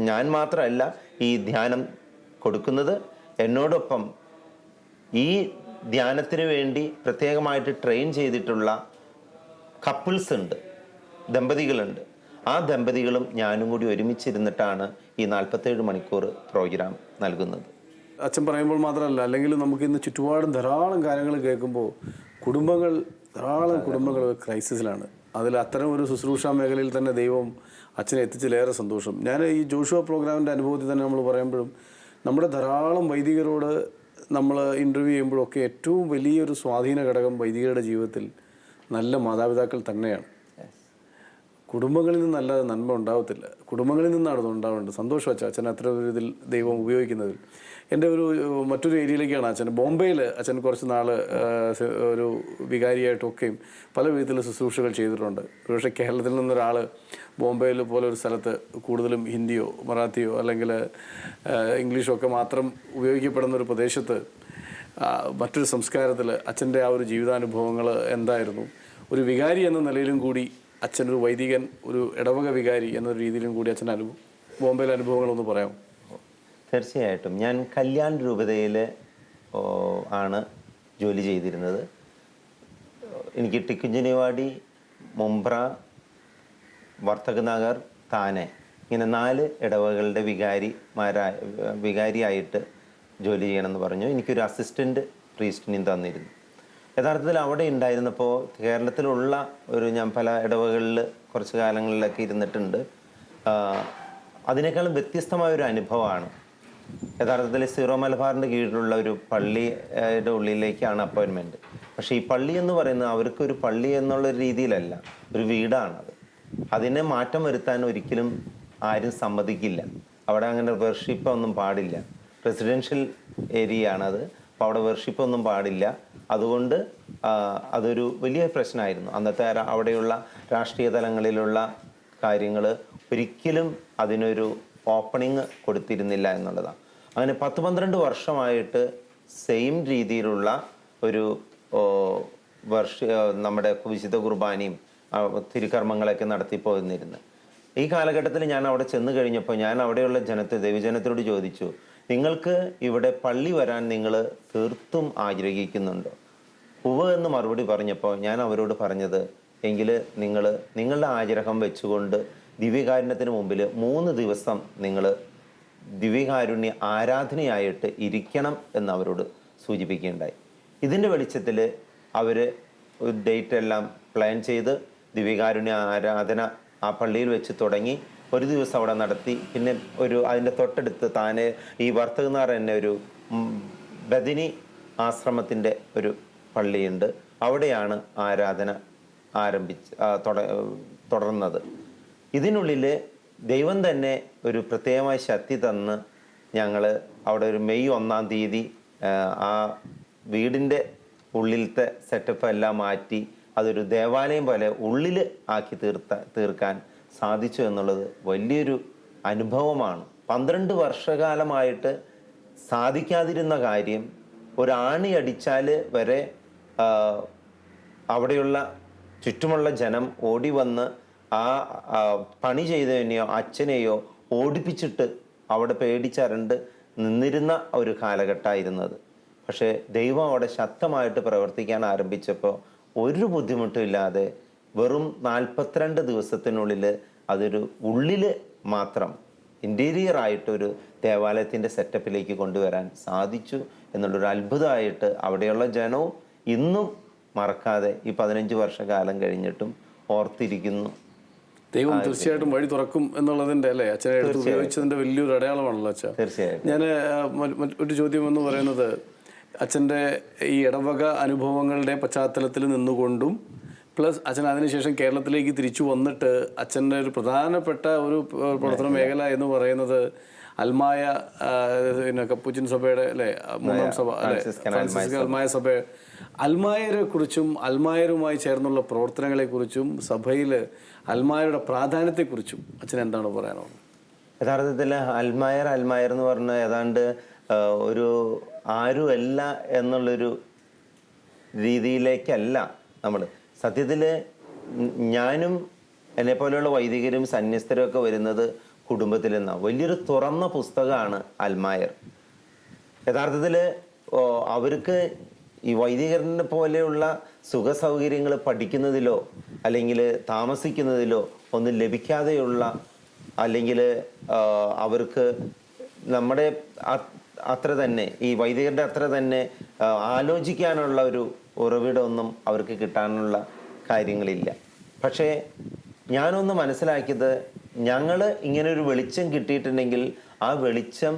ഞാൻ മാത്രമല്ല ഈ ധ്യാനം കൊടുക്കുന്നത്, എന്നോടൊപ്പം ഈ ധ്യാനത്തിന് വേണ്ടി പ്രത്യേകമായിട്ട് ട്രെയിൻ ചെയ്തിട്ടുള്ള കപ്പിൾസ് ഉണ്ട്, ദമ്പതികളുണ്ട്. ആ ദമ്പതികളും ഞാനും കൂടി ഒരുമിച്ചിരുന്നിട്ടാണ് ഈ 47 മണിക്കൂർ പ്രോഗ്രാം നൽകുന്നത്. അച്ഛൻ പറയുമ്പോൾ മാത്രമല്ല, അല്ലെങ്കിൽ നമുക്ക് ഇന്ന് ചുറ്റുപാടും ധാരാളം കാര്യങ്ങൾ കേൾക്കുമ്പോൾ ധാരാളം കുടുംബങ്ങൾ ക്രൈസിസിലാണ്. അതിൽ അത്തരം ഒരു ശുശ്രൂഷ മേഖലയിൽ തന്നെ ദൈവം അച്ഛനെ എത്തിച്ചതിലേറെ സന്തോഷം. ഞാൻ ഈ ജോഷുവ പ്രോഗ്രാമിൻ്റെ അനുഭവത്തിൽ തന്നെ നമ്മൾ പറയുമ്പോഴും നമ്മുടെ ധാരാളം വൈദികരോട് നമ്മൾ ഇൻ്റർവ്യൂ ചെയ്യുമ്പോഴൊക്കെ ഏറ്റവും വലിയൊരു സ്വാധീന ഘടകം വൈദികരുടെ ജീവിതത്തിൽ നല്ല മാതാപിതാക്കൾ തന്നെയാണ്. കുടുംബങ്ങളിൽ നിന്നല്ലാതെ നന്മ ഉണ്ടാവത്തില്ല, കുടുംബങ്ങളിൽ നിന്നാണ് അത് ഉണ്ടാവേണ്ടത്. സന്തോഷം അച്ഛൻ അത്ര ഒരു ഇതിൽ ദൈവം ഉപയോഗിക്കുന്നതിൽ. എൻ്റെ മറ്റൊരു ഏരിയയിലേക്കാണ് അച്ഛൻ. ബോംബെയിൽ അച്ഛൻ കുറച്ച് നാൾ ഒരു വികാരിയായിട്ടൊക്കെയും പല വിധത്തിലുള്ള ശുശ്രൂഷകൾ ചെയ്തിട്ടുണ്ട്. പക്ഷേ കേരളത്തിൽ നിന്നൊരാൾ ബോംബെയിൽ പോലെ ഒരു സ്ഥലത്ത് കൂടുതലും ഹിന്ദിയോ മറാത്തിയോ അല്ലെങ്കിൽ ഇംഗ്ലീഷോ ഒക്കെ മാത്രം ഉപയോഗിക്കപ്പെടുന്ന ഒരു പ്രദേശത്ത് മറ്റൊരു സംസ്കാരത്തിൽ അച്ഛൻ്റെ ആ ഒരു ജീവിതാനുഭവങ്ങൾ എന്തായിരുന്നു? ഒരു വികാരി എന്ന നിലയിലും കൂടി അച്ഛനൊരു വൈദികൻ, ഒരു ഇടവക വികാരി എന്നൊരു രീതിയിലും കൂടി അച്ഛൻ്റെ ബോംബെയിലെ അനുഭവങ്ങളൊന്ന് പറയാം. തീർച്ചയായിട്ടും. ഞാൻ കല്യാൺ രൂപതയിൽ ആണ് ജോലി ചെയ്തിരുന്നത്. എനിക്ക് ടിക്കുഞ്ചനിവാടി, മുംബ്ര, വർത്തക നഗർ, താനെ ഇങ്ങനെ 4 ഇടവകളുടെ വികാരിയായിട്ട് ജോലി ചെയ്യണമെന്ന് പറഞ്ഞു. എനിക്കൊരു അസിസ്റ്റൻറ്റ് പ്രീസ്റ്റിനെയും തന്നിരുന്നു. യഥാർത്ഥത്തിൽ അവിടെ ഉണ്ടായിരുന്നപ്പോൾ കേരളത്തിലുള്ള ഞാൻ പല ഇടവകളിൽ കുറച്ച് കാലങ്ങളിലൊക്കെ ഇരുന്നിട്ടുണ്ട്. അതിനേക്കാളും വ്യത്യസ്തമായൊരു അനുഭവമാണ്. യഥാർത്ഥത്തിൽ സീറോ മലബാറിൻ്റെ കീഴിലുള്ള ഒരു പള്ളിയുടെ ഉള്ളിലേക്കാണ് അപ്പോയിൻമെൻറ്റ്. പക്ഷേ ഈ പള്ളി എന്ന് പറയുന്നത് അവർക്കൊരു പള്ളി എന്നുള്ള രീതിയിലല്ല, ഒരു വീടാണത്. അതിനെ മാറ്റം വരുത്താൻ ഒരിക്കലും ആരും സമ്മതിക്കില്ല. അവിടെ അങ്ങനെ വർഷിപ്പ് ഒന്നും പാടില്ല. റെസിഡൻഷ്യൽ ഏരിയ ആണത്. അപ്പോൾ അവിടെ വർഷിപ്പ് ഒന്നും പാടില്ല. അതുകൊണ്ട് അതൊരു വലിയ പ്രശ്നമായിരുന്നു. അന്നത്തെ അവിടെയുള്ള രാഷ്ട്രീയ തലങ്ങളിലുള്ള കാര്യങ്ങൾ ഒരിക്കലും അതിനൊരു ഓപ്പണിങ് കൊടുത്തിരുന്നില്ല എന്നുള്ളതാണ്. അങ്ങനെ 10-12 വർഷമായിട്ട് സെയിം രീതിയിലുള്ള ഒരു നമ്മുടെ വിശുദ്ധ കുർബാനയും തിരുക്കർമ്മങ്ങളൊക്കെ നടത്തിപ്പോന്നിരുന്നു. ഈ കാലഘട്ടത്തിൽ ഞാൻ അവിടെ ചെന്ന് കഴിഞ്ഞപ്പോൾ ഞാൻ അവിടെയുള്ള ദൈവജനത്തോട് ചോദിച്ചു, നിങ്ങൾക്ക് ഇവിടെ പള്ളി വരാൻ നിങ്ങൾ തീർത്തും ആഗ്രഹിക്കുന്നുണ്ടോ? ഉവ്വ് എന്ന് മറുപടി പറഞ്ഞപ്പോൾ ഞാൻ അവരോട് പറഞ്ഞത്, എങ്കിൽ നിങ്ങളുടെ ആഗ്രഹം വെച്ചുകൊണ്ട് ദിവ്യകാരുണ്യത്തിന് മുമ്പിൽ 3 ദിവസം നിങ്ങൾ ദിവ്യകാരുണ്യ ആരാധനയായിട്ട് ഇരിക്കണം എന്ന് അവരോട് സൂചിപ്പിക്കുകയുണ്ടായി. ഇതിൻ്റെ വെളിച്ചത്തിൽ അവർ ഒരു ഡേറ്റ് എല്ലാം പ്ലാൻ ചെയ്ത് ദിവ്യകാരുണ്യ ആരാധന ആ പള്ളിയിൽ വെച്ച് തുടങ്ങി. ഒരു ദിവസം അവിടെ നടത്തി. പിന്നെ അതിൻ്റെ തൊട്ടടുത്ത് താനെ ഈ വർത്തകനാർ തന്നെ ഒരു ബദിനി ആശ്രമത്തിൻ്റെ ഒരു പള്ളിയുണ്ട്. അവിടെയാണ് ആരാധന തുടർന്നത്. ഇതിനുള്ളിൽ ദൈവം തന്നെ ഒരു പ്രത്യേകമായ ശക്തി തന്ന് ഞങ്ങൾ അവിടെ ഒരു മെയ് 1-ാം തീയതി ആ വീടിൻ്റെ ഉള്ളിലത്തെ സെറ്റപ്പ് എല്ലാം മാറ്റി അതൊരു ദേവാലയം പോലെ ഉള്ളിൽ ആക്കി തീർക്കാൻ സാധിച്ചു എന്നുള്ളത് വലിയൊരു അനുഭവമാണ്. 12 വർഷകാലമായിട്ട് സാധിക്കാതിരുന്ന കാര്യം ഒരാണി അടിച്ചാൽ വരെ അവിടെയുള്ള ചുറ്റുമുള്ള ജനം ഓടി വന്ന് ആ പണി ചെയ്തതിനെയോ അച്ഛനെയോ ഓടിപ്പിച്ചിട്ട് അവിടെ പേടിച്ചരണ്ട് നിന്നിരുന്ന ഒരു കാലഘട്ടമായിരുന്നത്. പക്ഷേ ദൈവം അവിടെ ശക്തമായിട്ട് പ്രവർത്തിക്കാൻ ആരംഭിച്ചപ്പോൾ ഒരു ബുദ്ധിമുട്ടും ഇല്ലാതെ വെറും 42 ദിവസത്തിനുള്ളിൽ അതൊരു ഉള്ളിൽ മാത്രം ഇൻറ്റീരിയർ ആയിട്ടൊരു ദേവാലയത്തിൻ്റെ സെറ്റപ്പിലേക്ക് കൊണ്ടുവരാൻ സാധിച്ചു എന്നുള്ളൊരു അത്ഭുതമായിട്ട് അവിടെയുള്ള ജനവും ഇന്നും മറക്കാതെ ഈ 15 വർഷക്കാലം കഴിഞ്ഞിട്ടും ഓർത്തിരിക്കുന്നു. ദൈവം തീർച്ചയായിട്ടും വഴി തുറക്കും എന്നുള്ളതിൻ്റെ അല്ലേ അച്ഛനെ എടുത്ത് ഉപയോഗിച്ചതിൻ്റെ വലിയൊരു അടയാളമാണല്ലോ അച്ഛൻ. തീർച്ചയായിട്ടും. ഞാൻ മറ്റൊരു ചോദ്യം എന്ന് പറയുന്നത് അച്ഛൻ്റെ ഈ ഇടവക അനുഭവങ്ങളുടെ പശ്ചാത്തലത്തിൽ നിന്നുകൊണ്ടും പ്ലസ് അച്ഛൻ അതിനുശേഷം കേരളത്തിലേക്ക് തിരിച്ചു വന്നിട്ട് അച്ഛൻ്റെ ഒരു പ്രധാനപ്പെട്ട ഒരു പ്രവർത്തന മേഖല എന്ന് പറയുന്നത് അൽമായ പിന്നെ കപ്പുച്ചിൻ സഭയുടെ അല്ലേ 3-ാം സഭ അല്ലെ ഫ്രാൻസിസ്കൻ അൽമായ സഭ അൽമായരെ കുറിച്ചും അൽമായരുമായി ചേർന്നുള്ള പ്രവർത്തനങ്ങളെക്കുറിച്ചും സഭയിൽ അൽമായരുടെ പ്രാധാന്യത്തെക്കുറിച്ചും അച്ഛൻ എന്താണ് പറയാനുള്ളത്? യഥാർത്ഥത്തിൽ അൽമായർ എന്ന് പറഞ്ഞാൽ ഏതാണ്ട് ഒരു ആരുമല്ല എന്നുള്ളൊരു രീതിയിലേക്കല്ല നമ്മൾ. സത്യത്തിൽ ഞാനും എന്നെപ്പോലെയുള്ള വൈദികരും സന്യസ്തരും ഒക്കെ വരുന്നത് കുടുംബത്തിൽ നിന്നാണ്. വലിയൊരു തുറന്ന പുസ്തകമാണ് അൽമായർ. യഥാർത്ഥത്തിൽ അവർക്ക് ഈ വൈദികരനെ പോലെയുള്ള സുഖസൗകര്യങ്ങൾ പഠിക്കുന്നതിലോ അല്ലെങ്കിൽ താമസിക്കുന്നതിലോ ഒന്നും ലഭിക്കാതെയുള്ള അല്ലെങ്കിൽ അവർക്ക് നമ്മുടെ അത്ര തന്നെ ഈ വൈദികരുടെ അത്ര തന്നെ ആലോചിക്കാനുള്ള ഒരു ഉറവിടമൊന്നും അവർക്ക് കിട്ടാനുള്ള കാര്യങ്ങളില്ല. പക്ഷേ ഞാനൊന്ന് മനസ്സിലാക്കിയത് ഞങ്ങൾ ഇങ്ങനെ ഒരു വെളിച്ചം കിട്ടിയിട്ടുണ്ടെങ്കിൽ ആ വെളിച്ചം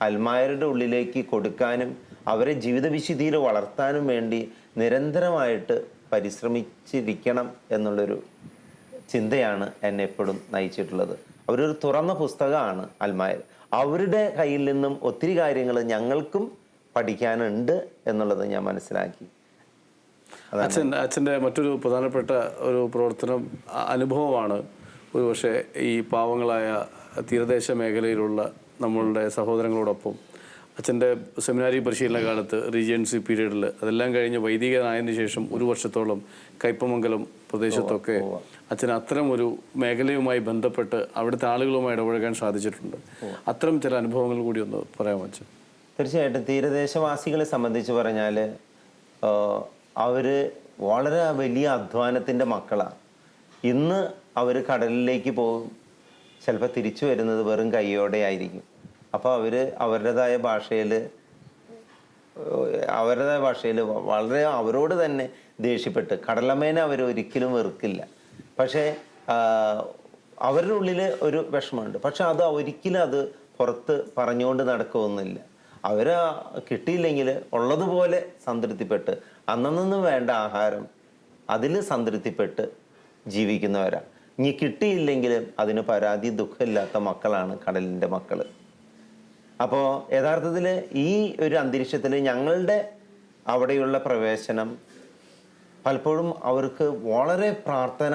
അൽമായരുടെ ഉള്ളിലേക്ക് കൊടുക്കാനും അവരെ ജീവിത വിശുദ്ധിയിൽ വളർത്താനും വേണ്ടി നിരന്തരമായിട്ട് പരിശ്രമിച്ചിരിക്കണം എന്നുള്ളൊരു ചിന്തയാണ് എന്നെ എപ്പോഴും നയിച്ചിട്ടുള്ളത്. അവരൊരു തുറന്ന പുസ്തകമാണ് അൽമായർ. അവരുടെ കയ്യിൽ നിന്നും ഒത്തിരി കാര്യങ്ങൾ ഞങ്ങൾക്കും പഠിക്കാനുണ്ട് എന്നുള്ളത് ഞാൻ മനസ്സിലാക്കി. അച്ഛൻ്റെ മറ്റൊരു പ്രധാനപ്പെട്ട ഒരു പ്രവർത്തനം അനുഭവമാണ് ഒരു പക്ഷേ ഈ പാവങ്ങളായ തീരദേശ മേഖലയിലുള്ള നമ്മളുടെ സഹോദരങ്ങളോടൊപ്പം അച്ഛൻ്റെ സെമിനാരി പരിശീലന കാലത്ത് റീജൻസി പീരീഡിൽ അതെല്ലാം കഴിഞ്ഞ് വൈദികനായതിനു ശേഷം 1 വർഷത്തോളം കയ്പമംഗലം പ്രദേശത്തൊക്കെ അച്ഛന് അത്തരം ഒരു മേഖലയുമായി ബന്ധപ്പെട്ട് അവിടുത്തെ ആളുകളുമായി ഇടപഴകാൻ സാധിച്ചിട്ടുണ്ട്. അത്തരം ചില അനുഭവങ്ങൾ കൂടി ഒന്ന് പറയാമോ അച്ഛൻ? തീർച്ചയായിട്ടും. തീരദേശവാസികളെ സംബന്ധിച്ച് പറഞ്ഞാൽ അവർ വളരെ വലിയ അധ്വാനത്തിൻ്റെ മക്കളാണ്. ഇന്ന് അവർ കടലിലേക്ക് പോകും, ചിലപ്പോൾ തിരിച്ചു വരുന്നത് വെറും കൈയോടെ ആയിരിക്കും. അപ്പോൾ അവർ അവരുടേതായ ഭാഷയിൽ വളരെ അവരോട് തന്നെ ദേഷ്യപ്പെട്ട് കടലമ്മേനെ അവർ ഒരിക്കലും വെറുക്കില്ല. പക്ഷേ അവരുടെ ഉള്ളിൽ ഒരു വിഷമമുണ്ട്. പക്ഷെ അത് ഒരിക്കലും അത് പുറത്ത് പറഞ്ഞുകൊണ്ട് നടക്കുകയൊന്നുമില്ല. അവർ കിട്ടിയില്ലെങ്കിൽ ഉള്ളതുപോലെ സംതൃപ്തിപ്പെട്ട് അന്നൊന്നും വേണ്ട ആഹാരം അതിൽ സംതൃപ്തിപ്പെട്ട് ജീവിക്കുന്നവരാണ്. ഇനി കിട്ടിയില്ലെങ്കിലും അതിന് പരാതി ദുഃഖമില്ലാത്ത മക്കളാണ് കടലിൻ്റെ മക്കൾ. അപ്പോൾ യഥാർത്ഥത്തിൽ ഈ ഒരു അന്തരീക്ഷത്തിൽ ഞങ്ങളുടെ അവിടെയുള്ള പ്രവേശനം പലപ്പോഴും അവർക്ക് വളരെ പ്രാർത്ഥന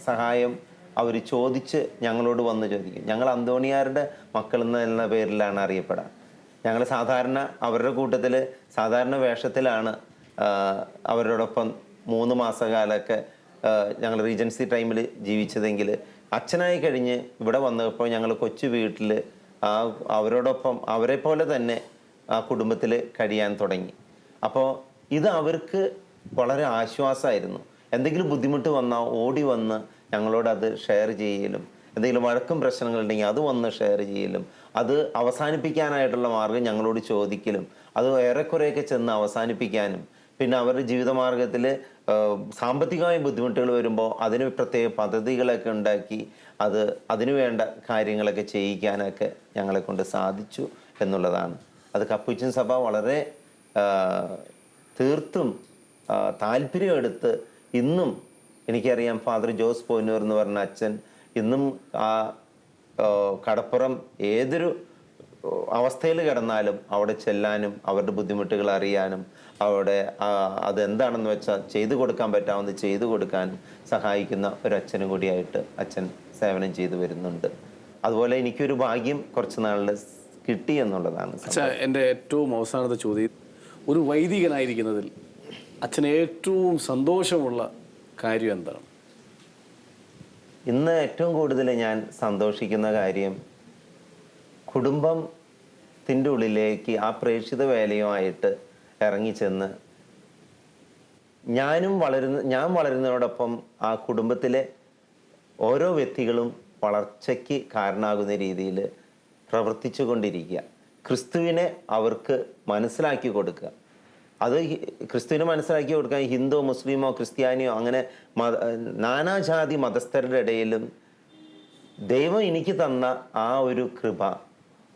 സഹായം അവർ ചോദിച്ച് ഞങ്ങളോട് വന്ന് ചോദിക്കും. ഞങ്ങൾ അന്തോണിയാരുടെ മക്കൾ എന്ന പേരിലാണ് അറിയപ്പെടാൻ. ഞങ്ങൾ സാധാരണ അവരുടെ കൂട്ടത്തിൽ സാധാരണ വേഷത്തിലാണ് അവരോടൊപ്പം 3 മാസക്കാലമൊക്കെ ഞങ്ങൾ റീജൻസി ടൈമിൽ ജീവിച്ചതെങ്കിൽ അച്ഛനായി കഴിഞ്ഞ് ഇവിടെ വന്നപ്പോൾ ഞങ്ങൾ കൊച്ചു വീട്ടിൽ അവരോടൊപ്പം അവരെ പോലെ തന്നെ ആ കുടുംബത്തിൽ കഴിയാൻ തുടങ്ങി. അപ്പോൾ ഇത് അവർക്ക് വളരെ ആശ്വാസമായിരുന്നു. എന്തെങ്കിലും ബുദ്ധിമുട്ട് വന്നാൽ ഓടി വന്ന് ഞങ്ങളോട് അത് ഷെയർ ചെയ്യലും, എന്തെങ്കിലും വഴക്കും പ്രശ്നങ്ങളുണ്ടെങ്കിൽ അത് വന്ന് ഷെയർ ചെയ്യലും, അത് അവസാനിപ്പിക്കാനായിട്ടുള്ള മാർഗം ഞങ്ങളോട് ചോദിക്കലും, അത് ഏറെക്കുറെയൊക്കെ ചെന്ന് അവസാനിപ്പിക്കാനും, പിന്നെ അവരുടെ ജീവിതമാർഗത്തിൽ സാമ്പത്തികമായ ബുദ്ധിമുട്ടുകൾ വരുമ്പോൾ അതിന് പ്രത്യേക പദ്ധതികളൊക്കെ ഉണ്ടാക്കി അതിനു വേണ്ട കാര്യങ്ങളൊക്കെ ചെയ്യിക്കാനൊക്കെ ഞങ്ങളെ കൊണ്ട് സാധിച്ചു എന്നുള്ളതാണ്. അത് കപ്പുച്ചിൻ സഭ വളരെ തീർത്തും താല്പര്യമെടുത്ത് ഇന്നും എനിക്കറിയാം. ഫാദർ ജോസ് പോന്നൂർ എന്ന് പറഞ്ഞ അച്ഛൻ ഇന്നും ആ കടപ്പുറം ഏതൊരു അവസ്ഥയിൽ കിടന്നാലും അവിടെ ചെല്ലാനും അവരുടെ ബുദ്ധിമുട്ടുകൾ അറിയാനും അവിടെ അതെന്താണെന്ന് വെച്ചാൽ ചെയ്തു കൊടുക്കാൻ പറ്റാവുന്നത് ചെയ്തു കൊടുക്കാനും സഹായിക്കുന്ന ഒരു അച്ഛനും കൂടിയായിട്ട് അച്ഛൻ സേവനം ചെയ്തു വരുന്നുണ്ട്. അതുപോലെ എനിക്കൊരു ഭാഗ്യം കുറച്ച് നാളിൽ കിട്ടി എന്നുള്ളതാണ്. എൻ്റെ ഏറ്റവും അവസാനത്തെ ചോദ്യം, ഒരു വൈദികനായിരിക്കുന്നതിൽ അച്ഛന് ഏറ്റവും സന്തോഷമുള്ള കാര്യം എന്താണ്? ഇന്ന് ഏറ്റവും കൂടുതൽ ഞാൻ സന്തോഷിക്കുന്ന കാര്യം കുടുംബം കുടുംബത്തിൻ്റെ ഉള്ളിലേക്ക് ആ പ്രേക്ഷിത വേലയുമായിട്ട് ഇറങ്ങിച്ചെന്ന് ഞാൻ വളരുന്നതോടൊപ്പം ആ കുടുംബത്തിലെ ഓരോ വ്യക്തികളും വളർച്ചയ്ക്ക് കാരണമാകുന്ന രീതിയിൽ പ്രവർത്തിച്ചു കൊണ്ടിരിക്കുക. ക്രിസ്തുവിനെ അവർക്ക് മനസ്സിലാക്കി കൊടുക്കുക. അത് ക്രിസ്തുവിനെ മനസ്സിലാക്കി കൊടുക്കാൻ ഹിന്ദു, മുസ്ലിമോ, ക്രിസ്ത്യാനിയോ അങ്ങനെ നാനാജാതി മതസ്ഥരുടെ ഇടയിലും ദൈവം എനിക്ക് തന്ന ആ ഒരു കൃപ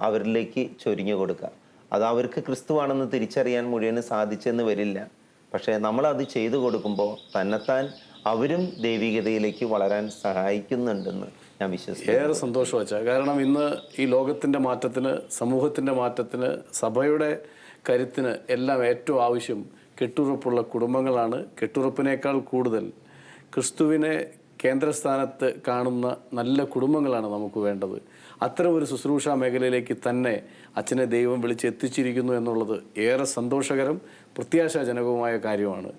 അവരിലേക്ക് ചൊരിഞ്ഞു കൊടുക്കുക. അത് അവർക്ക് ക്രിസ്തുവാണെന്ന് തിരിച്ചറിയാൻ മുഴുവനും സാധിച്ചെന്ന് വരില്ല. പക്ഷേ നമ്മളത് ചെയ്തു കൊടുക്കുമ്പോൾ തന്നെത്താൻ അവരും ദൈവികതയിലേക്ക് വളരാൻ സഹായിക്കുന്നുണ്ടെന്ന് ഞാൻ വിശ്വസിക്കുന്നു. ഏറെ സന്തോഷം വച്ചാൽ, കാരണം ഇന്ന് ഈ ലോകത്തിൻ്റെ മാറ്റത്തിന്, സമൂഹത്തിൻ്റെ മാറ്റത്തിന്, സഭയുടെ കരുത്തിന് എല്ലാം ഏറ്റവും ആവശ്യം കെട്ടുറപ്പുള്ള കുടുംബങ്ങളാണ്. കെട്ടുറപ്പിനേക്കാൾ കൂടുതൽ ക്രിസ്തുവിനെ കേന്ദ്രസ്ഥാനത്ത് കാണുന്ന നല്ല കുടുംബങ്ങളാണ് നമുക്ക് വേണ്ടത്. അത്തരം ഒരു ശുശ്രൂഷ മേഖലയിലേക്ക് തന്നെ അച്ഛനെ ദൈവം വിളിച്ച് എത്തിച്ചിരിക്കുന്നു എന്നുള്ളത് ഏറെ സന്തോഷകരം, പ്രത്യാശാജനകവുമായ കാര്യമാണ്.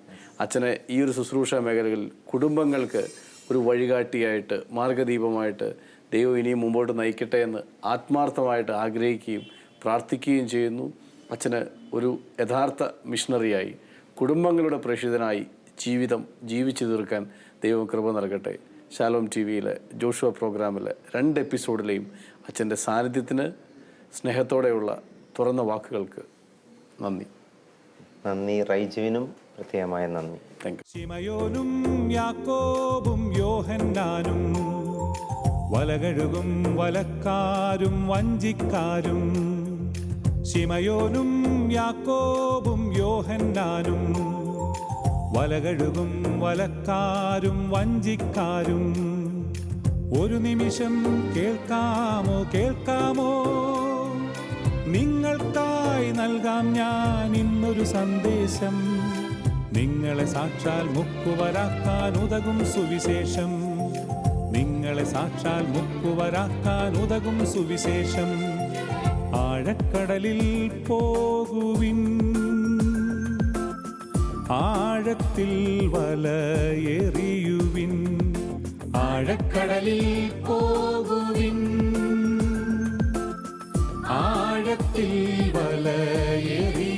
അച്ഛനെ ഈ ഒരു ശുശ്രൂഷ മേഖലകളിൽ കുടുംബങ്ങൾക്ക് ഒരു വഴികാട്ടിയായിട്ട്, മാർഗദീപമായിട്ട് ദൈവം ഇനിയും മുമ്പോട്ട് നയിക്കട്ടെ എന്ന് ആത്മാർത്ഥമായിട്ട് ആഗ്രഹിക്കുകയും പ്രാർത്ഥിക്കുകയും ചെയ്യുന്നു. അച്ഛന് ഒരു യഥാർത്ഥ മിഷണറിയായി, കുടുംബങ്ങളുടെ പ്രേക്ഷിതനായി ജീവിതം ജീവിച്ചു തീർക്കാൻ ദൈവം കൃപ നൽകട്ടെ. ശാലോം ടി വിയിലെ ജോഷുവ പ്രോഗ്രാമിലെ 2 എപ്പിസോഡിലെയും അച്ഛൻ്റെ സാന്നിധ്യത്തിന്, സ്നേഹത്തോടെയുള്ള തുറന്ന വാക്കുകൾക്ക് നന്ദി. റൈജുവിനും പ്രത്യേകമായ നന്ദി. Thank you. ശിമയോനും യാക്കോബും യോഹന്നാനും വലകഴുകും വലക്കാരും വഞ്ചിക്കാരും. ശിമയോനും യാക്കോബും യോഹന്നാനും വലകഴുകും വലക്കാരും വഞ്ചിക്കാരും. ഒരു നിമിഷം കേൾക്കാമോ നിങ്ങൾക്കായി നൽകാം ഞാൻ ഇന്നൊരു സന്ദേശം. നിങ്ങളെ സാക്ഷാൽ മുക്കുവരാക്കാൻ ഉതകും സുവിശേഷം. നിങ്ങളെ സാക്ഷാൽ മുക്കുവരാക്കാൻ ഉതകും സുവിശേഷം. ആഴക്കടലിൽ പോകുവിൻ, ആഴത്തിൽ വലയെറിയുവിൻ. ആഴക്കടലിൽ പോകുവിൻ, ആഴത്തിൽ വലയെറിയുവിൻ.